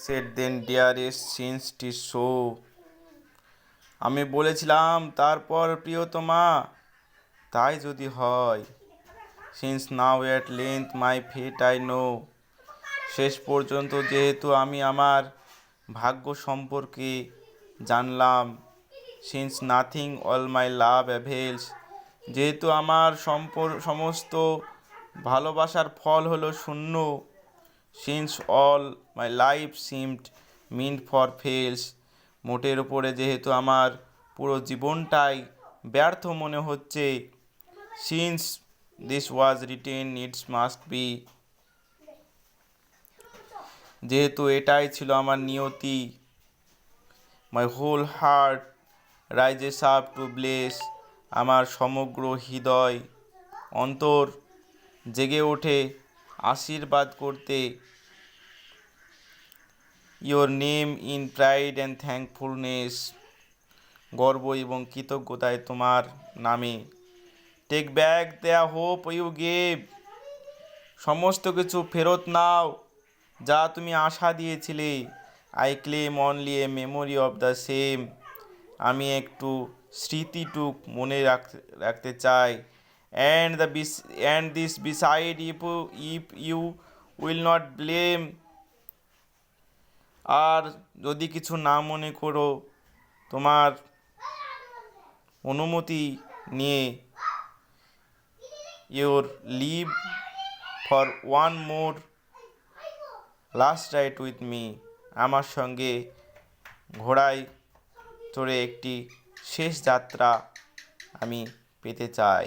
said then dearest since 'tis so. আমি বলেছিলাম তারপর প্রিয়তমা, তাই যদি হয়। Since now at length my fate I know. শেষ পর্যন্ত যেহেতু আমি আমার ভাগ্য সম্পর্কে জানলাম। Since nothing all my love avails. যেহেতু আমার সমস্ত ভালোবাসার ফল হলো শূন্য। Since all my life seemed meant for fails. মোটের উপরে যেহেতু আমার পুরো জীবনটাই ব্যর্থ মনে হচ্ছে। Since this was written it must be. যেহেতু এটাই ছিল আমার নিয়তি। My whole heart rises up to bless. আমার সমগ্র হৃদয় অন্তর জেগে ওঠে আশীর্বাদ করতে। Your name in pride and thankfulness. গর্ব এবং কৃতজ্ঞতায় তোমার নামে। Take back the hope you gave. সমস্ত কিছু ফেরত নাও যা তুমি আশা দিয়েছিলে। I claim only a memory of the same. আমি একটু স্মৃতিটুক মনে রাখতে চাই। And this beside if you will not blame. আর যদি কিছু না মনে করো, তোমার অনুমতি নিয়ে your leave for one more last ride with me. আমার সঙ্গে ঘোড়ায় চড়ে একটি শেষ যাত্রা আমি পেতে চাই।